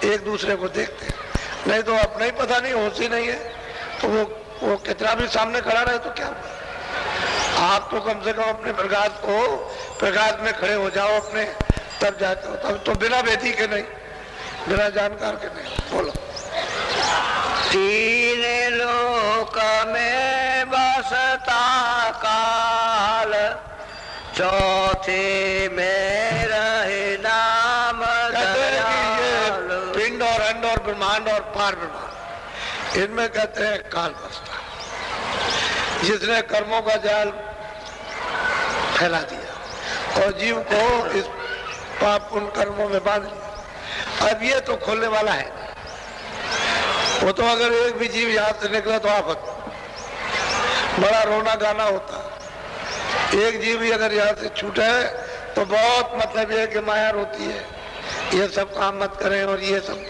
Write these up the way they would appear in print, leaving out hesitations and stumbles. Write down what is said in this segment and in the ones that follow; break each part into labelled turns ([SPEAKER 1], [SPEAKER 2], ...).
[SPEAKER 1] एक दूसरे को देखते हैं, नहीं तो अपना ही पता नहीं, होश ही नहीं है, तो वो कितना भी सामने खड़ा रहे तो क्या होगा। आप तो कम से कम अपने प्रकाश में खड़े हो जाओ अपने, तब जाते हो। तब तो बिना वेदी के नहीं, बिना जानकार के नहीं। बोलो।
[SPEAKER 2] तीन लोक में बसता काल, चौथे में रहे नाम दयाल।
[SPEAKER 1] पिंड और अंड और ब्रह्मांड और पार ब्रह्मांड, इनमें कहते हैं काल बसता है। जिसने कर्मों का जाल फैला दिया और जीव को इस पाप उन कर्मों में बांध लिया, अब ये तो खोलने वाला है। वो तो अगर एक भी जीव यहाँ से निकला तो आफत, बड़ा रोना गाना होता। एक जीव भी अगर यहाँ से छूटे तो बहुत मतलब ये कि माया रोती है, ये सब काम मत करें और ये सब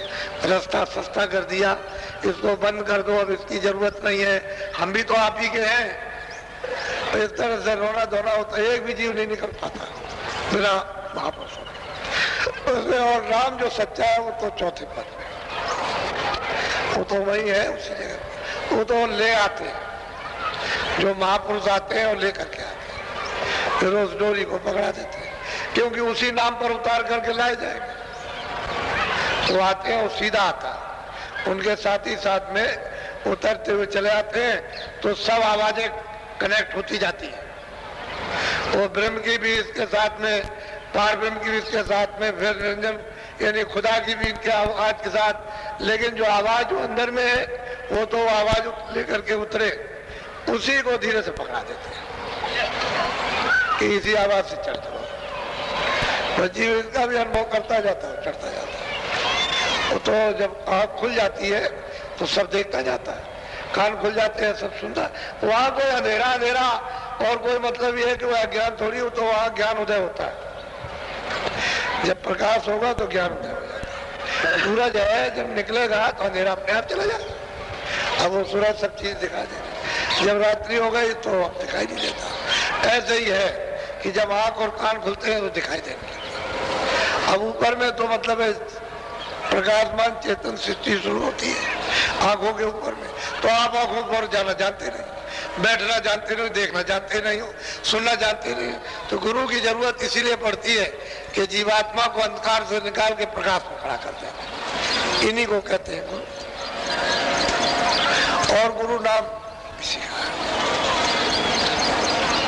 [SPEAKER 1] रास्ता सस्ता कर दिया, इसको बंद कर दो, अब इसकी जरूरत नहीं है, हम भी तो आप ही के हैं। तो इस तरह से रोना धोना होता, एक भी जीव नहीं निकल पाता बिना महापुरुषों के। और राम जो सच्चा है वो तो चौथे पद में, वो तो वही है उसी जगह। वो तो ले आते हैं, जो महापुरुष आते हैं और लेकर के आते हैं, फिर उस डोरी को पकड़ा देते हैं, क्योंकि उसी नाम पर उतार करके लाए जाएंगे। वो आते हैं, वो सीधा आता है, उनके साथ ही साथ में उतरते हुए चले आते हैं, तो सब आवाजें कनेक्ट होती जाती है। वो ब्रह्म की भी इसके साथ में, पार ब्रह्म की भी इसके साथ में, फिर निरंजन यानी खुदा की भी इनके आवाज के साथ। लेकिन जो आवाज जो अंदर में है वो तो आवाज लेकर के उतरे, उसी को धीरे से पकड़ा देते हैं कि इसी आवाज से चढ़ जाओ। तो जीव इसका भी अनुभव करता जाता है, चढ़ता जाता है। वो तो जब आँख खुल जाती है तो सब देखता जाता है, कान खुल जाते हैं, सब सुनता है। वहाँ कोई अंधेरा अंधेरा और कोई मतलब ये है कि वह ज्ञान थोड़ी हो, तो वहाँ ज्ञान उदय होता है। जब प्रकाश होगा तो ज्ञान उदय हो जाता है। सूरज है जब निकलेगा तो अंधेरा अपने आप चला जाएगा। अब वो सूरज सब चीज दिखा देगा, जब रात्रि हो गई तो अब दिखाई नहीं देता। ऐसे ही है कि जब आँख और कान खुलते हैं तो दिखाई देने लगता। अब ऊपर में तो मतलब है प्रकाशमान चेतन सृष्टि शुरू होती है आंखों के ऊपर में, तो आप आंखों पर जाना जानते नहीं, बैठना जानते नहीं, देखना जानते नहीं हो, सुनना जानते नहीं। तो गुरु की जरूरत इसीलिए पड़ती है कि जीवात्मा को अंधकार से निकाल के प्रकाश में खड़ा कर दे। इन्हीं को कहते हैं गुरु, और गुरु नाम इसी का।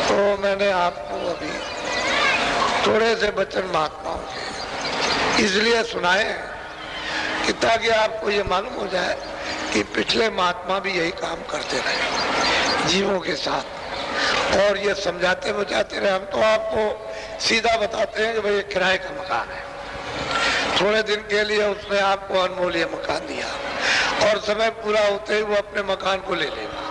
[SPEAKER 1] तो मैंने आपको अभी थोड़े से वचन महात्माओं के इसलिए सुनाए कि ताकि आपको ये मालूम हो जाए कि पिछले महात्मा भी यही काम करते रहे जीवों के साथ, और ये समझाते बुझाते रहे। हम तो आपको सीधा बताते हैं कि भाई किराए का मकान है, थोड़े दिन के लिए उसने आपको अनमोल ये मकान दिया, और समय पूरा होते ही वो अपने मकान को ले लेगा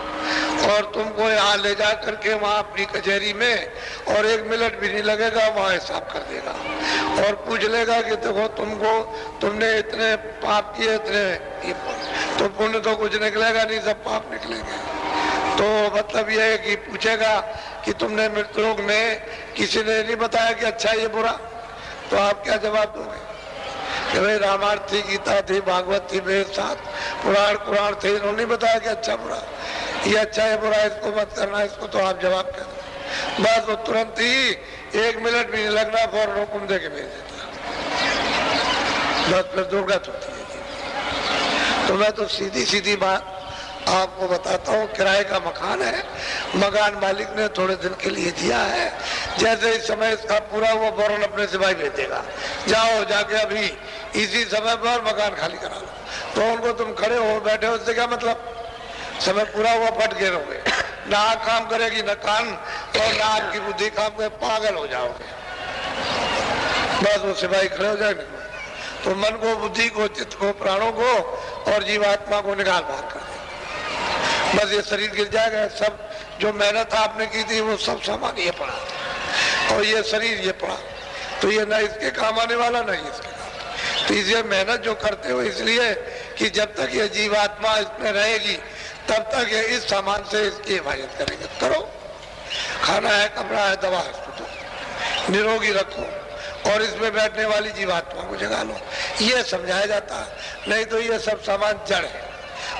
[SPEAKER 1] और तुमको यहाँ ले जा करके वहाँ अपनी कचहरी में, और 1 मिनट भी नहीं लगेगा, वहाँ हिसाब कर देगा और पूछ लेगा कि देखो तुमने इतने पाप किए, इतने तो पुण्य तो कुछ निकलेगा नहीं, सब पाप निकलेंगे। तो मतलब ये है कि पूछेगा कि तुमने मृत्युलोक में किसी ने नहीं बताया कि अच्छा ये बुरा, तो आप क्या जवाब दोगे कि भाई रामायण थी, गीता थी, भागवत थी, वेद साथ पुराण थे, इन्होंने नहीं बताया कि अच्छा बुरा, ये अच्छा है बुरा, इसको मत करना, इसको तो आप जवाब कह दो। बस वो तुरंत ही 1 मिनट भी नहीं लगना, फौरन हुक्म दे के भेज देता, बस फिर दुर्गत होती है। तो मैं तो सीधी सीधी बात आपको बताता हूँ, किराए का मकान है, मकान मालिक ने थोड़े दिन के लिए दिया है, जैसे ही समय इसका पूरा हुआ फौरन अपने सिपाही भेज देगा, जाओ जाके अभी इसी समय पर मकान खाली करा लो। तो उनको तुम खड़े हो बैठे हो, उससे क्या मतलब, समय पूरा हुआ फट गए रहोगे, ना आँख काम करेगी न कान, और ना आपकी बुद्धि काम करे, पागल हो जाओगे। बस वो सिपाही खड़े हो जाएंगे, तो मन को, बुद्धि को, चित्त को, प्राणों को और जीवात्मा को निकाल बाहर कर देगा। बस ये शरीर गिर जाएगा, सब जो मेहनत आपने की थी वो सब सामान ये पड़ा, और ये शरीर ये पड़ा, तो ये ना इसके काम आने वाला ना इसके काम। तो इसलिए मेहनत जो करते हो इसलिए कि जब तक ये जीवात्मा इसमें रहेगी तब तक ये इस सामान से इसकी हिफाजत करेंगे। करो, खाना है, कपड़ा है, दवा है, तो निरोगी रखो, और इसमें बैठने वाली जीवात्मा को जगा लो, ये समझाया जाता है। नहीं तो ये सब सामान जड़ है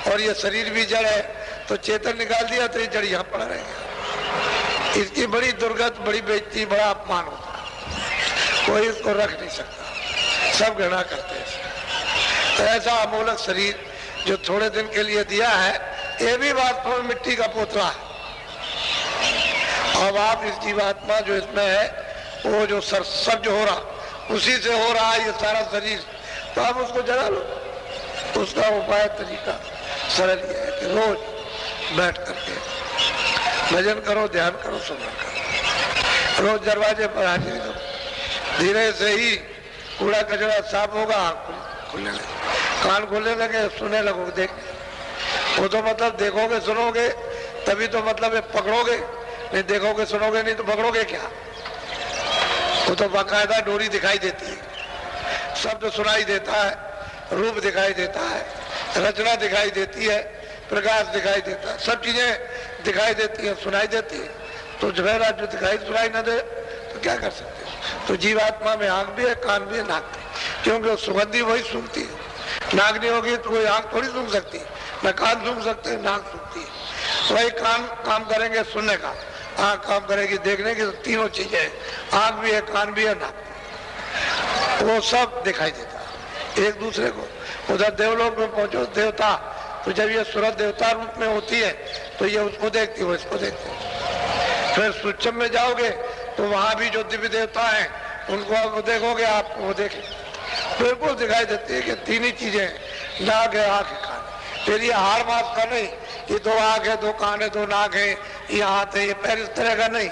[SPEAKER 1] और ये शरीर भी जड़ है, तो चेतन निकाल दिया तो ये जड़ यहाँ पड़ा रहेगा। इसकी बड़ी दुर्गत, बड़ी बेइज्जती, बड़ा अपमान होता है, कोई इसको रख नहीं सकता, सब घृणा करते हैं। तो ऐसा अमोलक शरीर जो थोड़े दिन के लिए दिया है, ये भी वास्तव में मिट्टी का पोतला है। अब आप इस जीवात्मा जो इसमें है, वो जो सब जो हो रहा, उसी से हो रहा है ये सारा शरीर, तो आप उसको जगा लो। उसका उपाय, तरीका सरल ये है कि रोज बैठ करके भजन करो, ध्यान करो, सुमन करो। रोज दरवाजे पर हाजिरी करो, धीरे से ही कूड़ा कचरा साफ होगा, आँख खुलने लगे, कान खोलने लगे, सुनने लगोगे, देखने। वो तो मतलब देखोगे सुनोगे तभी तो मतलब है पकड़ोगे, नहीं देखोगे सुनोगे नहीं तो पकड़ोगे क्या। वो तो बाकायदा डोरी दिखाई देती है, शब्द सुनाई देता है, रूप दिखाई देता है, रचना दिखाई देती है, प्रकाश दिखाई देता है, सब चीजें दिखाई देती है, सुनाई देती है। तो जो है जो दिखाई सुनाई न दे तो क्या कर सकते हो। तो जीवात्मा में आंख भी है, कान भी है, नाक भी, क्योंकि सुगंधी वही सूंघती है। नाक नहीं होगी तो कोई आंख थोड़ी सूंघ सकती, न कान सूंघ सकते, नाक सूंघती है। वही कान काम करेंगे सुनने का, आंख काम करेगी देखने की, तो तीनों चीजें, आंख भी है, कान भी है, नाक, वो सब दिखाई देता है एक दूसरे को। उधर देवलोक में पहुंचो, देवता, तो जब ये सूरत देवता रूप में होती है तो ये उसको देखती, वो इसको देखती। फिर सूक्ष्म में जाओगे तो वहां भी जो दिव्य देवता हैं उनको आप देखोगे, आपको वो देखे, बिल्कुल दिखाई देती है कि तीन ही चीजें, नाक है, आंख है, कान। फिर ये हार मास का नहीं, ये दो आंख है, दो कान है, दो नाक है, ये हाथ है, ये पैर, इस तरह का नहीं,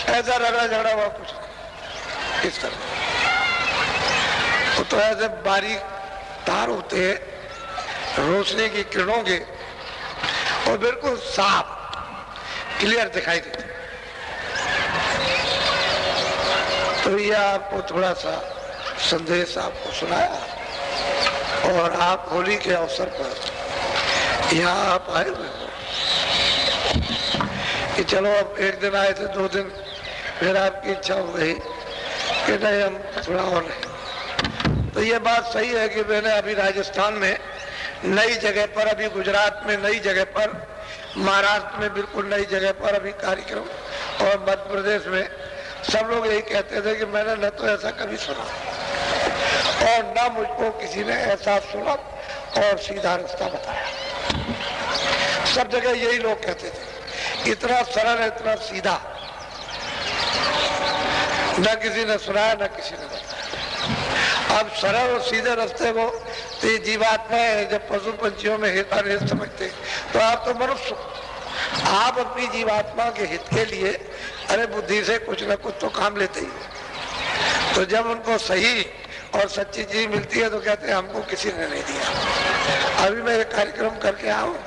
[SPEAKER 1] ऐसा रगड़ा झगड़ा हुआ कुछ नहीं, इस तरह। तो ऐसे बारीक तार होते हैं रोशनी की किरणों के, और बिल्कुल साफ क्लियर दिखाई देते। तो ये आपको थोड़ा सा संदेश आपको सुनाया, और आप होली के अवसर पर यहाँ आप आए हुए हो कि चलो अब एक दिन आए थे, 2 दिन, फिर आपकी इच्छा हो गई कि नहीं हम थोड़ा और रहें। तो ये बात सही है कि मैंने अभी राजस्थान में नई जगह पर, अभी गुजरात में नई जगह पर, महाराष्ट्र में बिल्कुल नई जगह पर अभी कार्यक्रम, और मध्य प्रदेश में सब लोग यही कहते थे कि मैंने न तो ऐसा कभी सुना और न मुझको किसी ने ऐसा सुना और सीधा रास्ता बताया। सब जगह यही लोग कहते थे, इतना सरल है, इतना सीधा, न किसी ने सुनाया न किसी ने बताया। अब सरल और सीधे रास्ते को तो ये जीवात्मा है, जब पशु पंछियों में हित अनित समझते, तो आप तो मनुष्य, आप अपनी जीवात्मा के हित के लिए अरे बुद्धि से कुछ न कुछ तो काम लेते ही। तो जब उनको सही और सच्ची चीज मिलती है तो कहते हैं हमको किसी ने नहीं दिया। अभी मैं एक कार्यक्रम करके आया हूँ,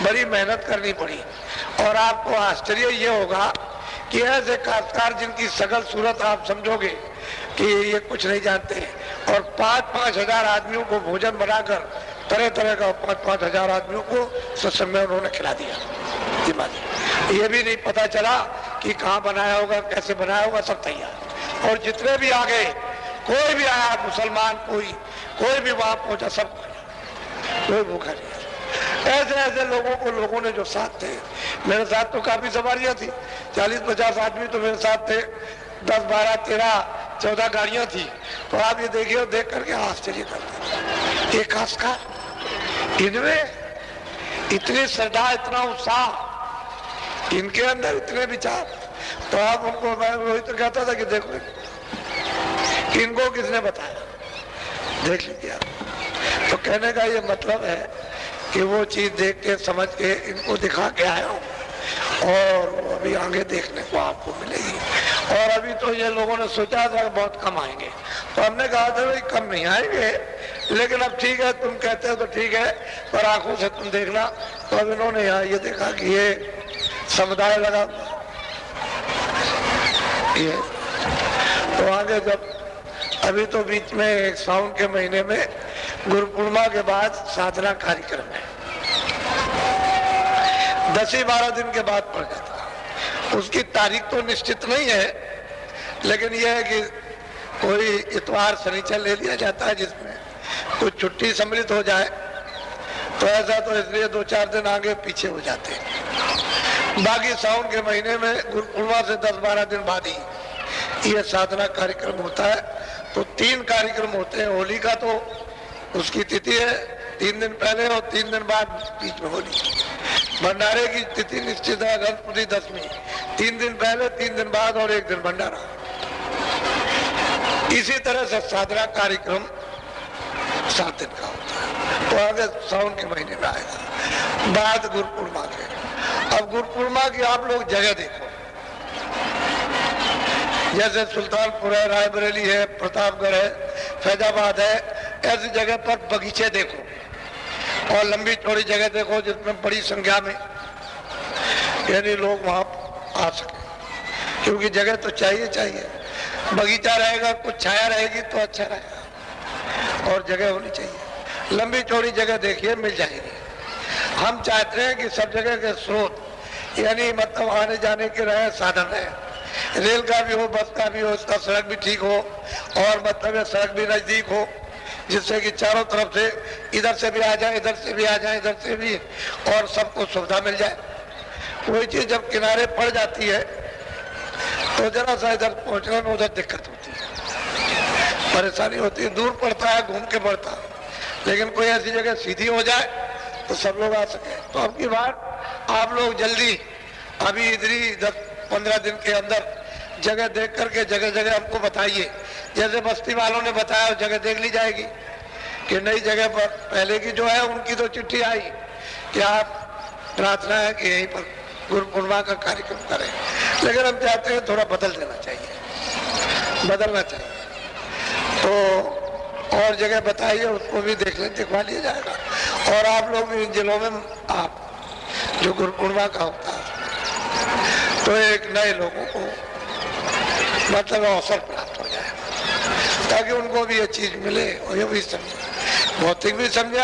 [SPEAKER 1] बड़ी मेहनत करनी पड़ी, और आपको आश्चर्य ये होगा कि ऐसे काश्तकार जिनकी सकल सूरत आप समझोगे कि ये कुछ नहीं जानते हैं, और 5-5 हजार आदमियों को भोजन बनाकर, तरह तरह का 5-5 हजार आदमियों को सत्संग में उन्होंने खिला दिया। ये भी नहीं पता चला कि कहाँ बनाया होगा, कैसे बनाया होगा, सब तैयार। और जितने भी आ गए, कोई भी आया, मुसलमान कोई भी वहां पहुंचा, सब कोई भूखा नहीं। ऐसे ऐसे लोगों को लोगों ने जो साथ थे, मेरे साथ तो काफी सवारियां थी, 40-50 आदमी तो मेरे साथ थे, 10, 12, 13, 14 गाड़ियां थी। तो आप ये देखिए, देख करके आश्चर्य करते, ये खासकर इनमें इतनी श्रद्धा, इतना उत्साह, इनके अंदर इतने विचार। तो आप उनको, मैं वही तो कहता था कि देखो इनको किसने बताया, देख लीजिए आप। तो कहने का ये मतलब है कि वो चीज देख के समझ के इनको दिखा के आया हूँ, और वो अभी आगे देखने को आपको मिलेगी। और अभी तो ये लोगों ने सोचा था कि बहुत कम आएंगे, तो हमने कहा था भाई कम नहीं आएंगे, लेकिन अब ठीक है, तुम कहते हो तो ठीक है, पर आंखों से तुम देखना। तो अब इन्होंने यहाँ ये देखा कि ये समुदाय लगा ये, तो आगे जब अभी तो बीच में एक सावन के महीने में गुरु पूर्णिमा के बाद साधना कार्यक्रम है, 10-12 दिन के बाद पड़ जाता। उसकी तारीख तो निश्चित नहीं है, लेकिन यह है कि कोई इतवार शनिचर ले लिया जाता है जिसमें कुछ छुट्टी सम्मिलित हो जाए, तो ऐसा तो इसलिए 2-4 दिन आगे पीछे हो जाते हैं। बाकी सावन के महीने में गुरु पूर्णिमा से 10-12 दिन बाद ही ये साधना कार्यक्रम होता है। तो 3 कार्यक्रम होते हैं। होली का तो उसकी तिथि है 3 दिन पहले और 3 दिन बाद बीच में होली। भंडारे की तिथि निश्चित है गणपति दशमी, 3 दिन पहले 3 दिन बाद और 1 दिन भंडारा। इसी तरह से साधना कार्यक्रम 7 दिन का होता है। तो आगे सावन के महीने में आएगा बाद गुरु पूर्णिमा के। अब गुरु पूर्णिमा की आप लोग जगह देखो, जैसे सुल्तानपुर है, रायबरेली है, प्रतापगढ़ है, फैजाबाद है, ऐसी जगह पर बगीचे देखो और लंबी चौड़ी जगह देखो जिसमें बड़ी संख्या में यानी लोग वहां आ सके, क्योंकि जगह तो चाहिए। बगीचा रहेगा, कुछ छाया रहेगी तो अच्छा रहेगा और जगह होनी चाहिए। लंबी चौड़ी जगह देखिए मिल जाएगी। हम चाहते हैं कि सब जगह के स्रोत यानी मतलब आने जाने के रहे साधन रहे, रेल का भी हो, बस का भी हो, उसका सड़क भी ठीक हो और मतलब सड़क भी नजदीक हो, जिससे कि चारों तरफ से इधर से भी आ जाए, इधर से भी आ जाए, इधर से भी, और सबको सुविधा मिल जाए। कोई चीज जब किनारे पड़ जाती है तो जरा सा इधर पहुंचने में उधर दिक्कत होती है, परेशानी होती है, दूर पड़ता है, घूम के पड़ता है। लेकिन कोई ऐसी जगह सीधी हो जाए तो सब लोग आ सके। तो अब की बात आप लोग जल्दी अभी इधरी 10-15 दिन के अंदर जगह देख करके जगह जगह हमको बताइए। जैसे बस्ती वालों ने बताया जगह देख ली जाएगी कि नई जगह पर पहले की जो है उनकी तो चिट्ठी आई कि आप प्रार्थना है कि यहीं पर गुरु पूर्णिमा का कार्यक्रम करें, लेकिन हम चाहते हैं थोड़ा बदल देना चाहिए, बदलना चाहिए। तो और जगह बताइए, उसको भी दिखवा लिया जाएगा। और आप लोग भी इन जिलों में आप जो गुरु पूर्णिमा का होता है तो एक नए लोगों को मतलब अवसर प्राप्त हो जाए ताकि उनको भी ये चीज मिले और ये भी समझे, भौतिक भी समझे।